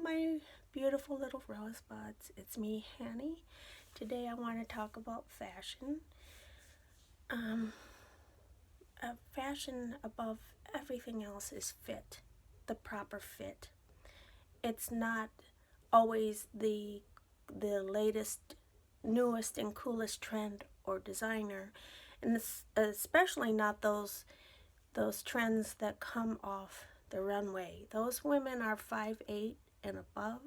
my beautiful little rosebuds. It's me, Hanny. Today I want to talk about fashion. Um, Fashion above everything else is fit, the proper fit. It's not always the latest, newest, and coolest trend or designer, and it's especially not those trends that come off the runway. Those women are 5'8" and above.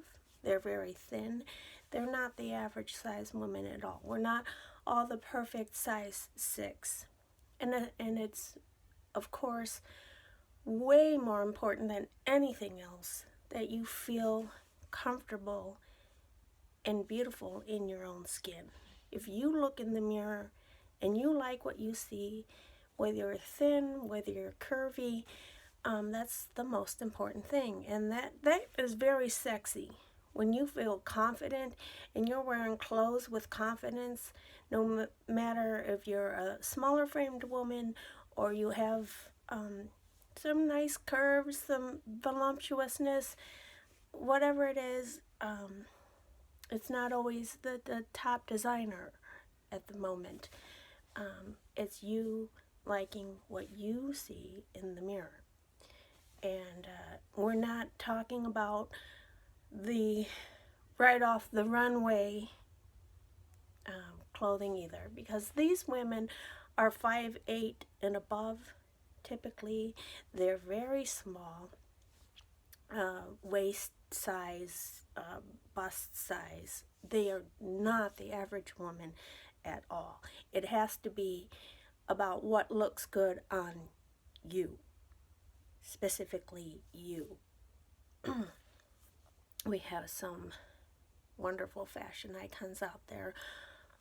They're very thin. They're not the average size woman at all. We're not all the perfect size 6. And it's, of course, way more important than anything else that you feel comfortable and beautiful in your own skin. If you look in the mirror and you like what you see, whether you're thin, whether you're curvy, that's the most important thing. And that is very sexy. When you feel confident and you're wearing clothes with confidence, no matter if you're a smaller framed woman or you have some nice curves, some voluptuousness, whatever it is, it's not always the top designer at the moment. It's you liking what you see in the mirror. And we're not talking about the right off the runway clothing either, because these women are 5'8" and above. Typically, they're very small, waist size, bust size. They are not the average woman at all. It has to be about what looks good on you, specifically you. We have some wonderful fashion icons out there,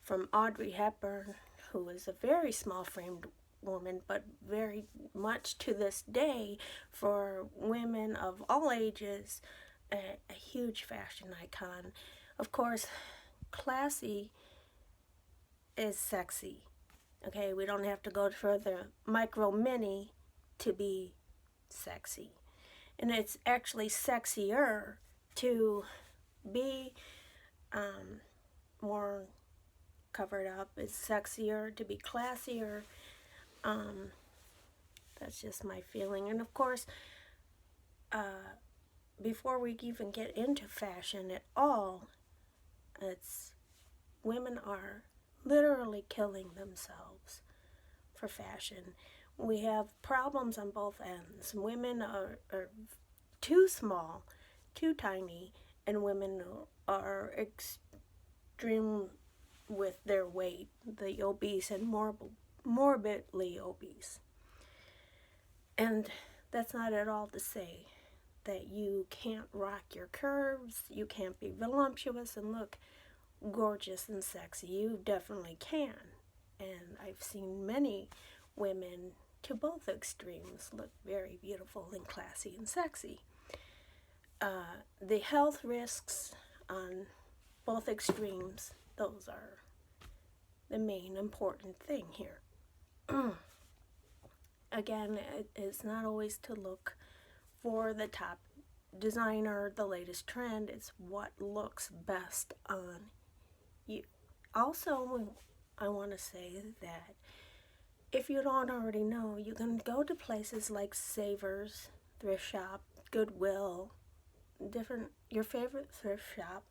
from Audrey Hepburn, who is a very small framed woman, but very much to this day, for women of all ages, a huge fashion icon. Of course, classy is sexy. Okay, we don't have to go further. Micro mini to be sexy. And it's actually sexier to be more covered up. It's sexier to be classier. That's just my feeling. And of course, before we even get into fashion at all, it's women are literally killing themselves for fashion. We have problems on both ends. Women are too small, too tiny, and women are extreme with their weight, the obese and morbidly obese. And that's not at all to say that you can't rock your curves, you can't be voluptuous and look gorgeous and sexy. You definitely can. And I've seen many women to both extremes look very beautiful and classy and sexy. The health risks on both extremes, those are the main important thing here. Again, it's not always to look for the top designer, the latest trend. It's what looks best on you. Also, I want to say that if you don't already know, you can go to places like Savers, Thrift Shop, Goodwill, your favorite thrift shop,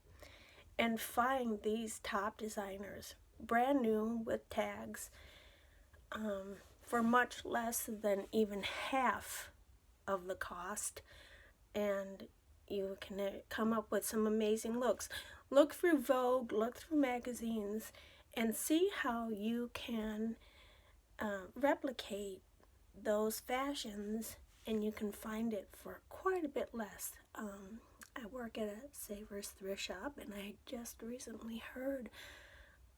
and find these top designers brand new with tags for much less than even half of the cost, and you can come up with some amazing looks. Look through Vogue, look through magazines, and see how you can replicate those fashions, and you can find it for quite a bit less. I work at a Savers thrift shop, and I just recently heard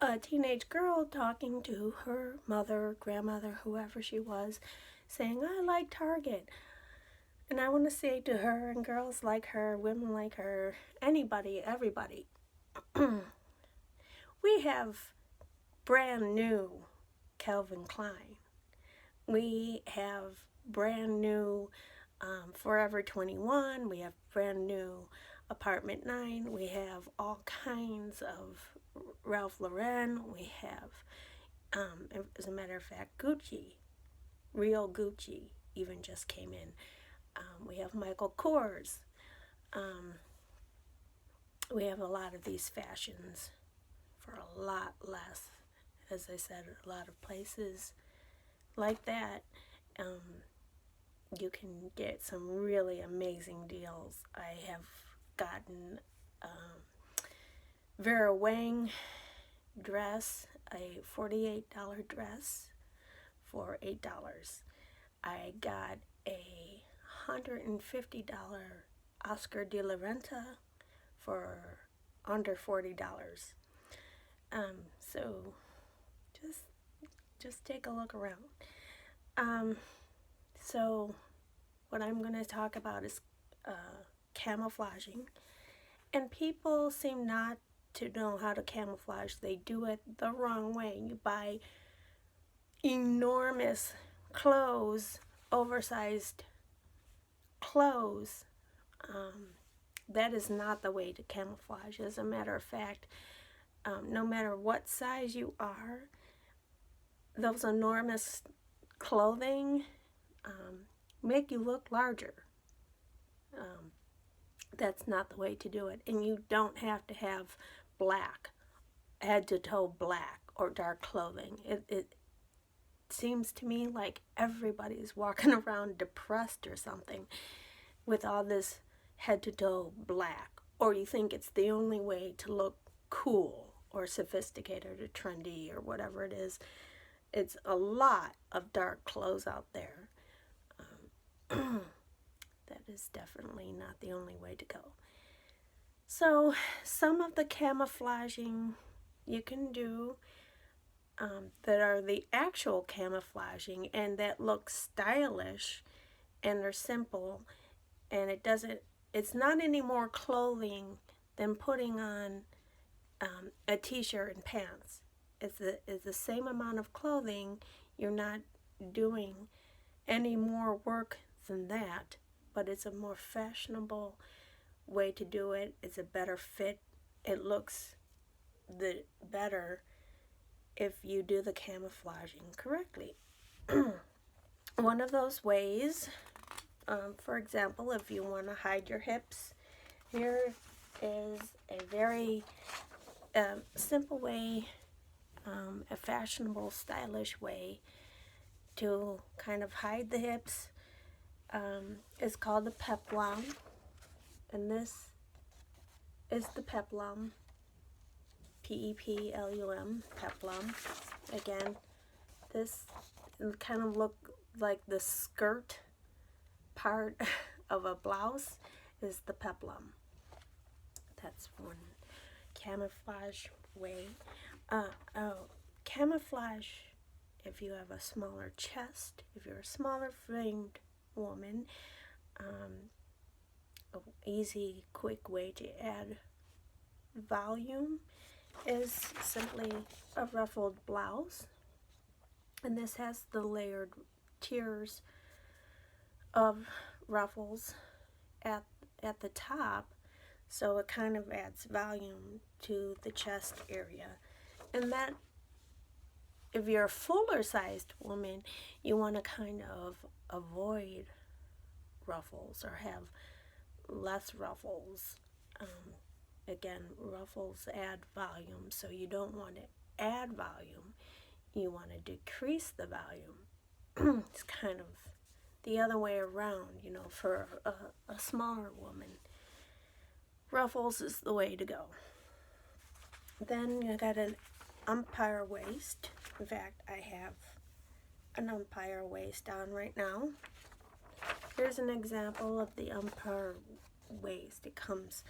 a teenage girl talking to her mother, grandmother, whoever she was, saying, "I like Target." And I want to say to her, and girls like her, women like her, anybody, everybody, we have brand new Calvin Klein. We have brand new Forever 21. We have brand new Apartment 9. We have all kinds of Ralph Lauren. We have, as a matter of fact, Gucci. Real Gucci even just came in. We have Michael Kors. We have a lot of these fashions for a lot less. As I said, a lot of places like that, you can get some really amazing deals. I have gotten Vera Wang dress, a $48 dress for $8. I got a $150 Oscar de la Renta for under $40. So just take a look around. So what I'm going to talk about is camouflaging. And people seem not to know how to camouflage. They do it the wrong way. You buy enormous clothes, oversized clothes. That is not the way to camouflage. As a matter of fact, no matter what size you are, those enormous clothing make you look larger. That's not the way to do it. And you don't have to have black, head to toe black or dark clothing. It seems to me like everybody's walking around depressed or something with all this head to toe black. Or you think it's the only way to look cool or sophisticated or trendy or whatever it is. It's a lot of dark clothes out there. That is definitely not the only way to go. So some of the camouflaging you can do that are the actual camouflaging and that look stylish and are simple, and it's not any more clothing than putting on a t-shirt and pants. It's the same amount of clothing. You're not doing any more work than that, but it's a more fashionable way to do it. It's a better fit. It looks better if you do the camouflaging correctly. One of those ways, for example, if you want to hide your hips, here is a very simple way, a fashionable, stylish way to kind of hide the hips. It's called the peplum, and this is the peplum, P-E-P-L-U-M, peplum. Again, this kind of look like the skirt part of a blouse is the peplum. That's one camouflage way. Camouflage, if you have a smaller chest, if you're a smaller framed woman, an easy, quick way to add volume is simply a ruffled blouse. And this has the layered tiers of ruffles at the top, so it kind of adds volume to the chest area. And that, if you're a fuller sized woman, you want to kind of avoid ruffles or have less ruffles. Again, ruffles add volume, so you don't want to add volume. You want to decrease the volume. It's kind of the other way around, for a smaller woman. Ruffles is the way to go. Then you got an umpire waist. In fact, I have an umpire waist on right now. Here's an example of the umpire waist. It comes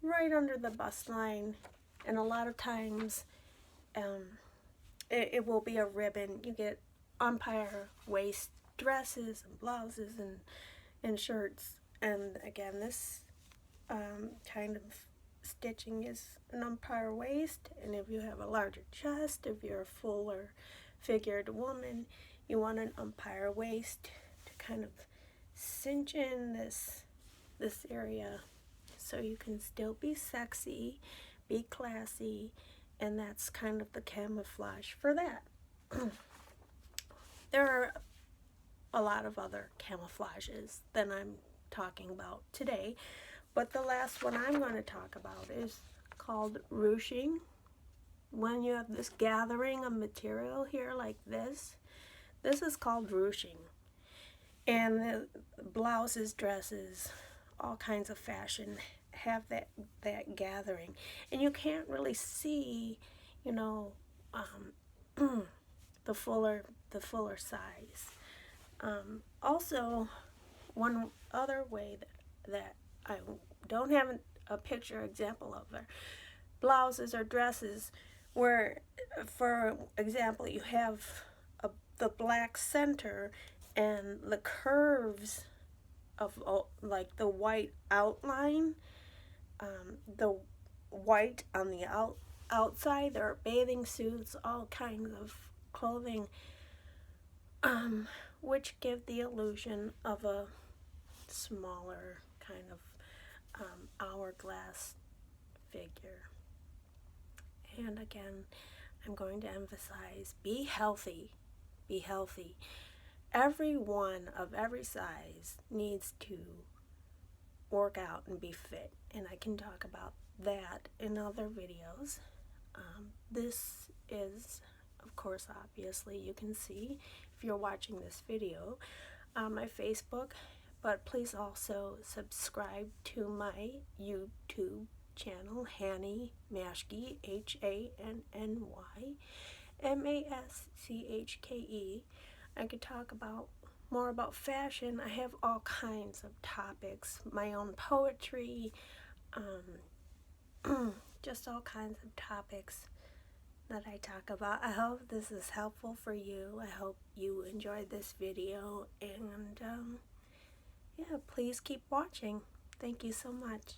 right under the bust line, and a lot of times it will be a ribbon. You get umpire waist dresses and blouses and shirts, and again, this kind of stitching is an umpire waist. And if you have a larger chest, if you're a fuller figured woman, you want an umpire waist to kind of cinch in this area so you can still be sexy, be classy, and that's kind of the camouflage for that. There are a lot of other camouflages than I'm talking about today, but the last one I'm going to talk about is called ruching. When you have this gathering of material here like this is called ruching. And the blouses, dresses, all kinds of fashion have that gathering, and you can't really see, you know, the fuller size. Also, one other way that I don't have a picture example of their blouses or dresses, where, for example, you have the black center and the curves of like the white outline, the white on the outside. There are bathing suits, all kinds of clothing, which give the illusion of a smaller kind of hourglass figure. And again, I'm going to emphasize, be healthy. Be healthy. Everyone of every size needs to work out and be fit, and I can talk about that in other videos. This is, of course, obviously you can see if you're watching this video on my Facebook, but please also subscribe to my YouTube channel, Hanny Mashke, HANNY I could talk more about fashion. I have all kinds of topics, my own poetry, just all kinds of topics that I talk about. I hope this is helpful for you. I hope you enjoyed this video, and yeah, please keep watching. Thank you so much.